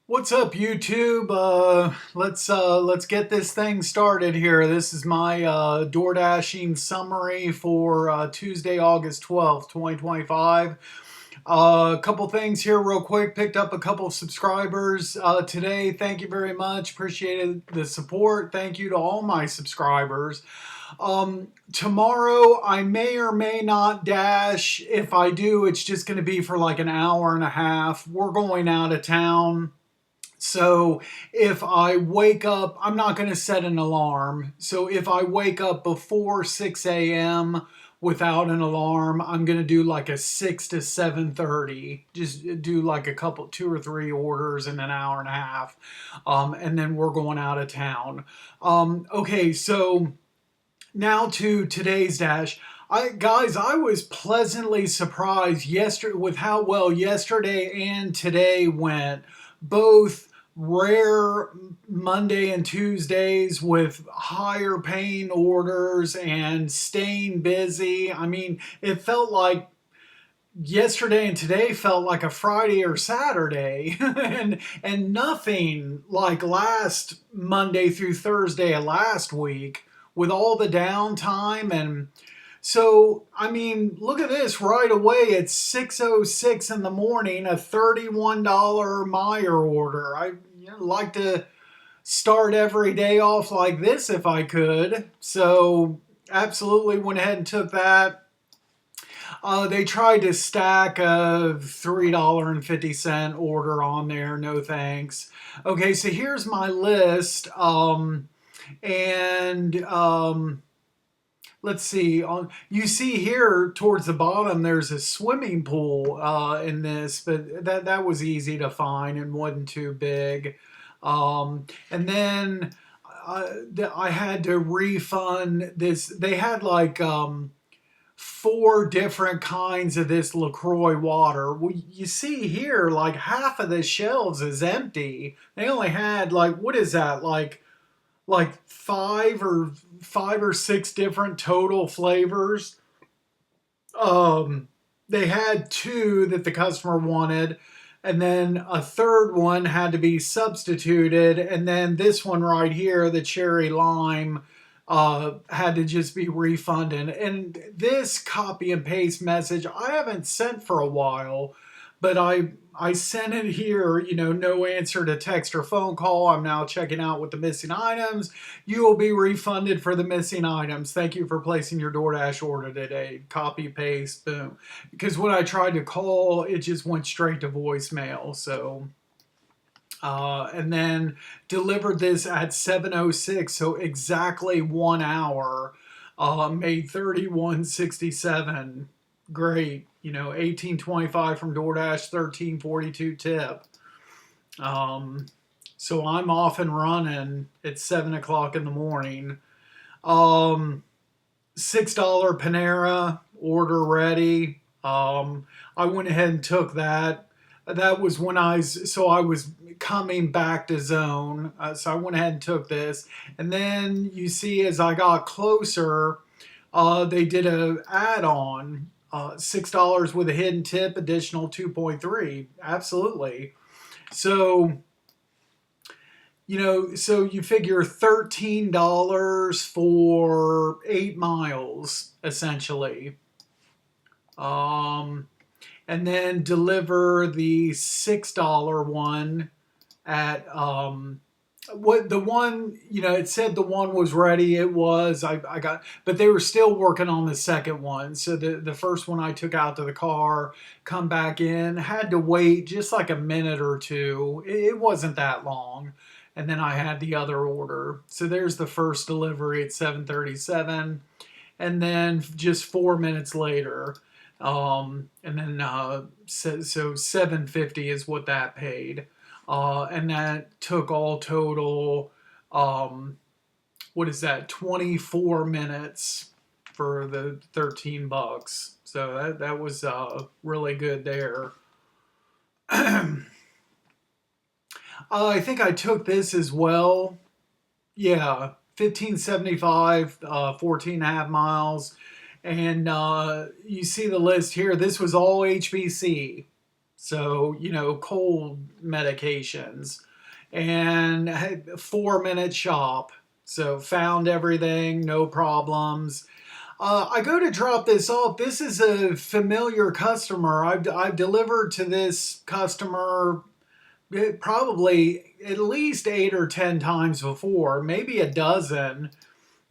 What's up, YouTube? Let's get this thing started here. This is my DoorDashing summary for Tuesday, August 12th, 2025. A couple things here, real quick. Picked up a couple subscribers today. Thank you very much. Appreciated the support. Thank you to all my subscribers. Tomorrow, I may or may not dash. If I do, it's just going to be for like an hour and a half. We're going out of town. So if I wake up, I'm not going to set an alarm. So if I wake up before 6 a.m. without an alarm, I'm going to do like a 6 to 7:30. Just do like a couple, two or three orders in an hour and a half. And then we're going out of town. Okay, so now to today's dash. I was pleasantly surprised yesterday with how well yesterday and today went. Both rare Monday and Tuesdays with higher paying orders and staying busy. I mean, it felt like yesterday and today felt like a Friday or Saturday and nothing like last Monday through Thursday of last week with all the downtime. And so, I mean, look at this right away. It's 6:06 in the morning, a $31 Meyer order. I like to start every day off like this if I could. So, absolutely went ahead and took that. They tried to stack a $3.50 order on there. No thanks. Okay, so here's my list. And let's see. You see here towards the bottom, there's a swimming pool in this, but that was easy to find and wasn't too big. And then I had to refund this. They had like four different kinds of this LaCroix water. Well, you see here, like half of the shelves is empty. They only had like, what is that? Like five or six different total flavors. They had two that the customer wanted, and then a third one had to be substituted, and then this one right here, the cherry lime, had to just be refunded. And this copy and paste message I haven't sent for a while, but I sent it here, no answer to text or phone call. I'm now checking out with the missing items. You will be refunded for the missing items. Thank you for placing your DoorDash order today. Copy, paste, boom. Because when I tried to call, it just went straight to voicemail. So, and then delivered this at 7:06, so exactly 1 hour. Made 31.67. Great. 18.25 from DoorDash, 13.42 tip. So I'm off and running at 7 o'clock in the morning. $6 Panera order ready. I went ahead and took that. That was when I was coming back to zone. So I went ahead and took this. And then you see as I got closer, they did a add-on. $6 with a hidden tip, additional 2.3. Absolutely. So, so you figure $13 for 8 miles, essentially. And then deliver the $6 one at what the one, it said the one was ready. It was. I got, but they were still working on the second one. So the first one I took out to the car, come back in, had to wait just like a minute or two. It wasn't that long. And then I had the other order. So there's the first delivery at 7:37, and then just 4 minutes later, and then so 7.50 is what that paid. And that took all total, what is that, 24 minutes for the $13. So that was really good there. I think I took this as well. Yeah, 1575, 14 and a half miles. And you see the list here. This was all HBC. So, cold medications. And 4-minute shop. So, found everything, no problems. I go to drop this off. This is a familiar customer. I've delivered to this customer probably at least 8 or 10 times before, maybe a dozen.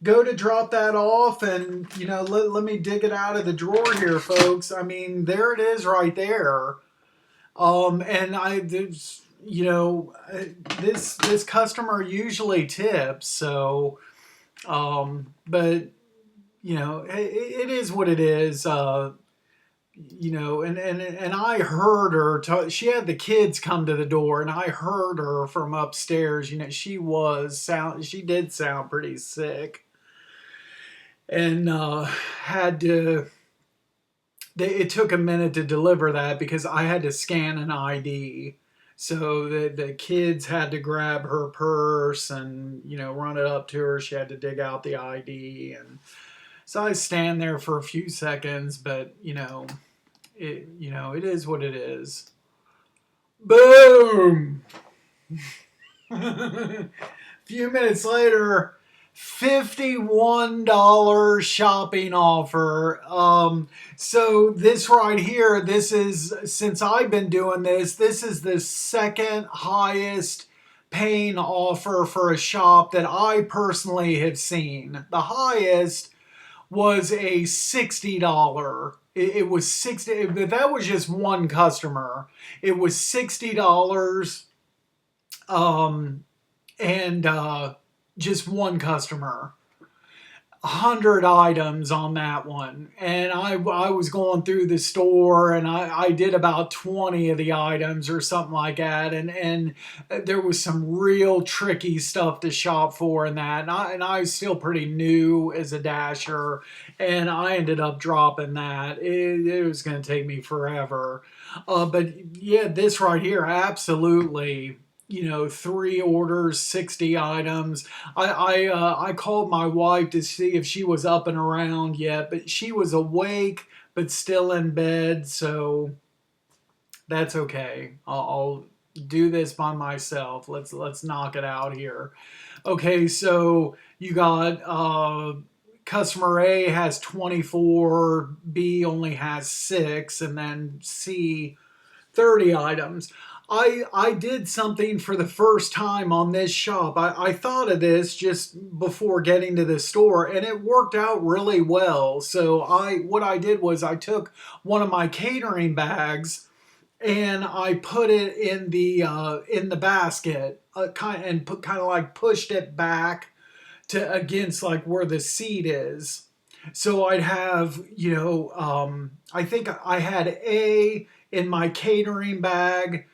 Go to drop that off, and let me dig it out of the drawer here, folks. I mean, there it is right there. And I there's this customer usually tips, so but it is what it is. And I heard her. She had the kids come to the door, and I heard her from upstairs. She did sound pretty sick, and had to. It took a minute to deliver that because I had to scan an ID. So the kids had to grab her purse and run it up to her. She had to dig out the ID, and so I stand there for a few seconds, but it is what it is. Boom. A few minutes later, $51 shopping offer. So this right here, this is, since I've been doing this is the second highest paying offer for a shop that I personally have seen. The highest was a $60. It was 60, but that was just one customer. It was $60, and just one customer. 100 items on that one, and I was going through the store, and I did about 20 of the items or something like that, and there was some real tricky stuff to shop for in that, and I was still pretty new as a dasher, and I ended up dropping that. It was going to take me forever, but yeah, this right here, absolutely. 3 orders, 60 items. I called my wife to see if she was up and around yet, but she was awake but still in bed, so that's okay. I'll do this by myself. Let's knock it out here. Okay, so you got customer A has 24, B only has 6, and then C 30 items. I did something for the first time on this shop. I thought of this just before getting to the store, and it worked out really well. So what I did was I took one of my catering bags and I put it in the basket, kind of like pushed it back to against like where the seat is. So I'd have I think I had A in my catering bag,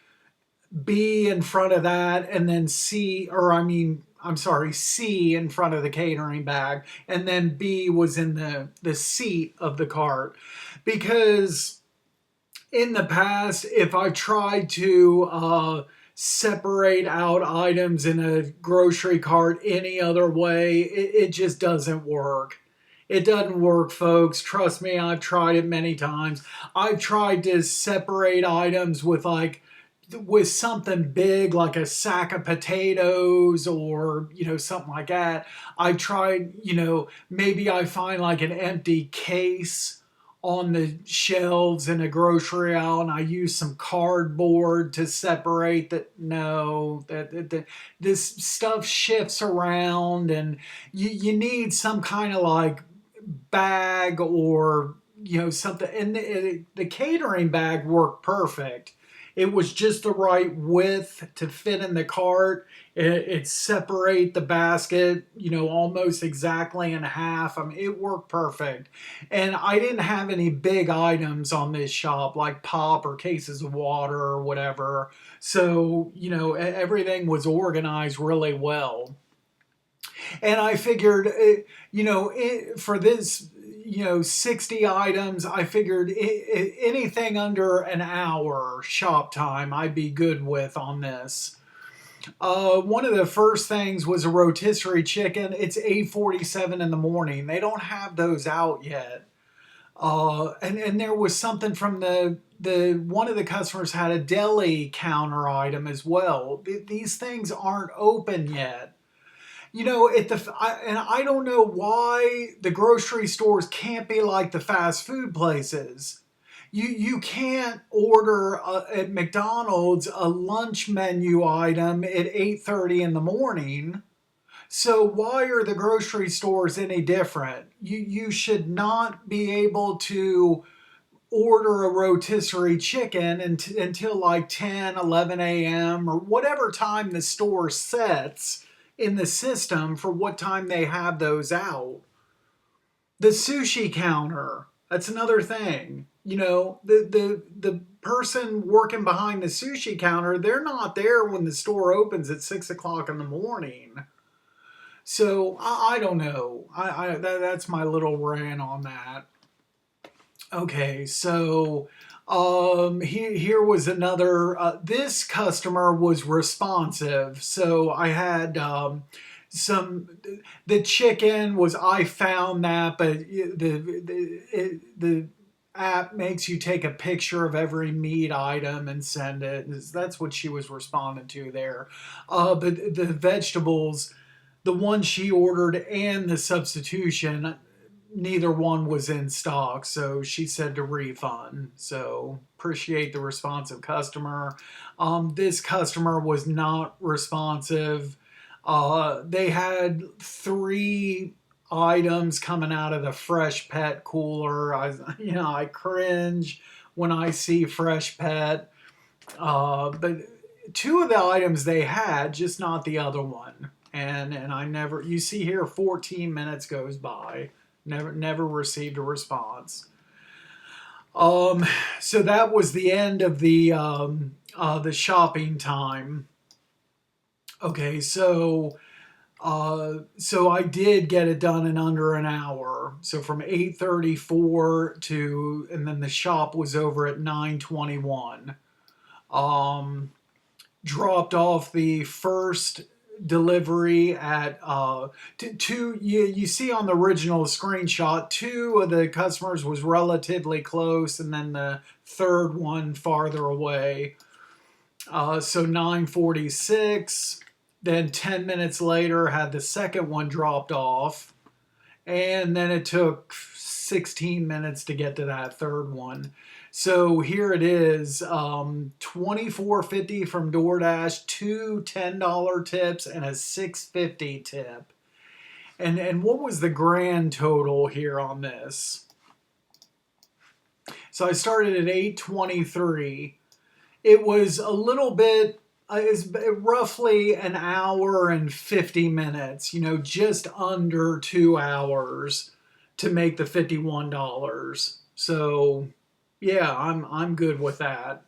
B in front of that, and then C in front of the catering bag, and then B was in the seat of the cart. Because in the past, if I tried to separate out items in a grocery cart any other way, it just doesn't work. It doesn't work, folks. Trust me, I've tried it many times. I've tried to separate items with something big like a sack of potatoes or something like that. I tried, maybe I find like an empty case on the shelves in a grocery aisle, and I use some cardboard to separate that. No, that this stuff shifts around, and you need some kind of like bag or something. And the catering bag worked perfect. It was just the right width to fit in the cart. It separate the basket, almost exactly in half. I mean, it worked perfect. And I didn't have any big items on this shop like pop or cases of water or whatever. So, everything was organized really well. And I figured, for this, 60 items, I figured anything under an hour shop time I'd be good with on this. One of the first things was a rotisserie chicken. It's 8:47 in the morning. They don't have those out yet. And there was something from the one of the customers had a deli counter item as well. These things aren't open yet. And I don't know why the grocery stores can't be like the fast food places. You can't order at McDonald's a lunch menu item at 8:30 in the morning. So why are the grocery stores any different? You should not be able to order a rotisserie chicken until like 10, 11 a.m. or whatever time the store sets in the system for what time they have those out. The sushi counter, that's another thing. The person working behind the sushi counter, they're not there when the store opens at 6 o'clock in the morning. So I don't know. That's my little rant on that. Okay, so here was another. This customer was responsive, so I had some. The chicken was I found that, but the app makes you take a picture of every meat item and send it. That's what she was responding to there. But the vegetables, the one she ordered and the substitution, neither one was in stock, so she said to refund. So appreciate the responsive customer. This customer was not responsive. They had three items coming out of the fresh pet cooler. I cringe when I see fresh pet. But two of the items they had, just not the other one. And I never. You see here, 14 minutes goes by. Never received a response. So that was the end of the shopping time. Okay, so I did get it done in under an hour. So from 8:34 to, and then the shop was over at 9:21. Dropped off the first delivery at two. You see on the original screenshot, two of the customers was relatively close, and then the third one farther away. So 9:46. Then 10 minutes later, had the second one dropped off, and then it took 16 minutes to get to that third one. So here it is, $24.50 from DoorDash, two $10 tips, and a $6.50 tip. And what was the grand total here on this? So I started at 8:23. It was a little bit. It's roughly an hour and 50 minutes. Just under 2 hours to make the $51. So yeah, I'm good with that.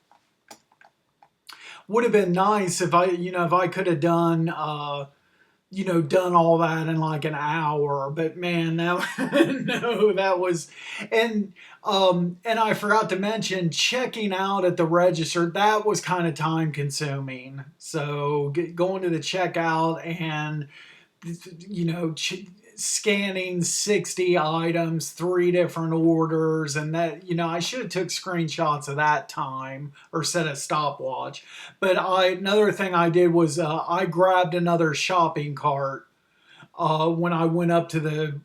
Would have been nice if I could have done done all that in like an hour, but man, that no, that was. And I forgot to mention checking out at the register. That was kind of time consuming. So going to the checkout and you know scanning 60 items, three different orders, and that I should have took screenshots of that time or set a stopwatch. But another thing I did was I grabbed another shopping cart when I went up to the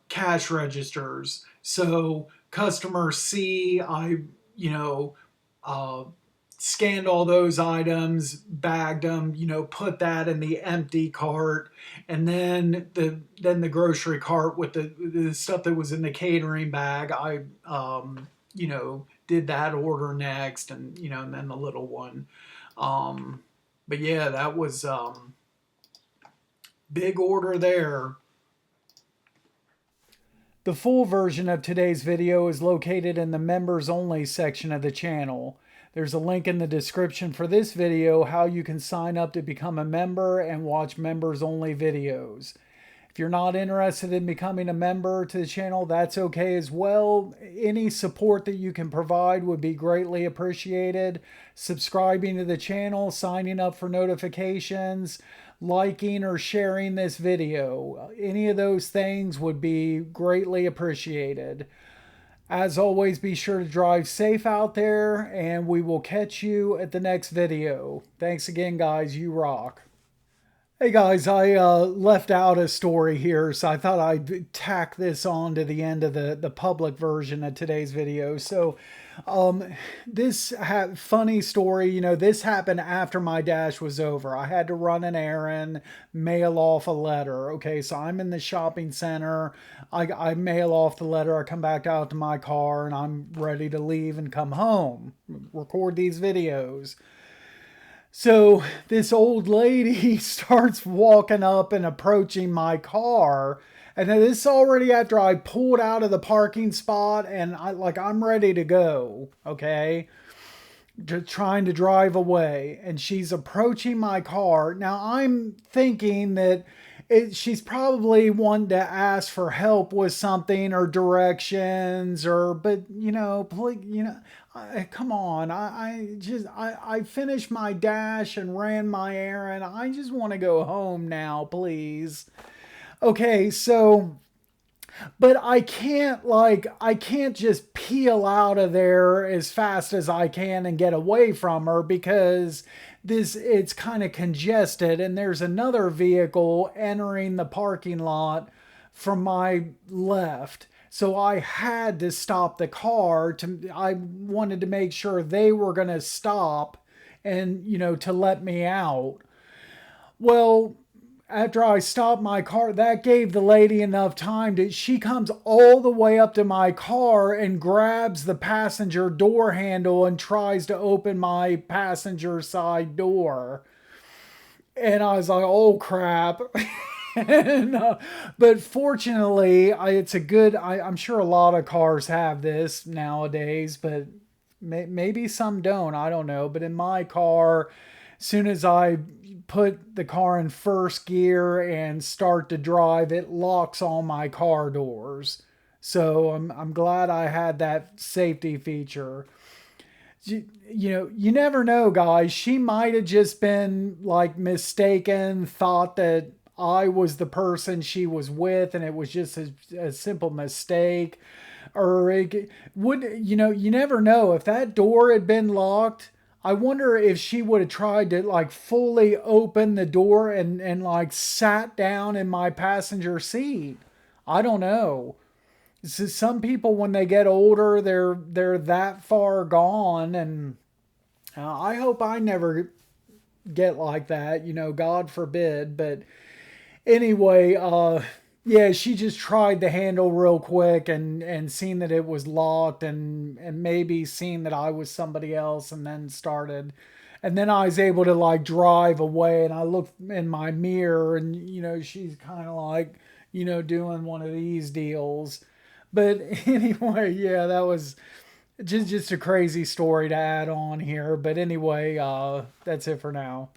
cash registers. So customers see uh, scanned all those items, bagged them, put that in the empty cart, and then the grocery cart with the stuff that was in the catering bag. I did that order next, and then the little one. But yeah, that was big order there. The full version of today's video is located in the members only section of the channel. There's a link in the description for this video how you can sign up to become a member and watch members only videos. If you're not interested in becoming a member to the channel, that's okay as well. Any support that you can provide would be greatly appreciated. Subscribing to the channel, signing up for notifications, liking or sharing this video. Any of those things would be greatly appreciated. As always, be sure to drive safe out there, and we will catch you at the next video. Thanks again, guys. You rock. Hey guys, I left out a story here, so I thought I'd tack this on to the end of the public version of today's video. So, this funny story, this happened after my dash was over. I had to run an errand, mail off a letter. Okay, so I'm in the shopping center. I mail off the letter. I come back out to my car, and I'm ready to leave and come home, record these videos. So this old lady starts walking up and approaching my car. And then this is already after I pulled out of the parking spot and I'm ready to go. Okay. Just trying to drive away. And she's approaching my car. Now I'm thinking that she's probably wanting to ask for help with something or directions but please, come on. I finished my dash and ran my errand. I just want to go home now, please. Okay, so but I can't just peel out of there as fast as I can and get away from her because it's kind of congested and there's another vehicle entering the parking lot from my left. So I had to stop the car. I wanted to make sure they were going to stop and to let me out. Well, after I stopped my car, that gave the lady enough time she comes all the way up to my car and grabs the passenger door handle and tries to open my passenger side door. And I was like, oh crap. But fortunately, it's a good, I'm sure a lot of cars have this nowadays, but maybe some don't, I don't know. But in my car, soon as I put the car in first gear and start to drive, it locks all my car doors. So I'm glad I had that safety feature. You never know, guys. She might have just been mistaken, thought that I was the person she was with and it was just a simple mistake. Or you never know. If that door had been locked, I wonder if she would have tried to fully open the door and sat down in my passenger seat. I don't know. So some people, when they get older, they're that far gone, and I hope I never get like that. God forbid. But anyway, yeah, she just tried the handle real quick and seen that it was locked and maybe seen that I was somebody else and then started. And then I was able to drive away and I looked in my mirror and, she's kind of doing one of these deals. But anyway, yeah, that was just a crazy story to add on here. But anyway, that's it for now.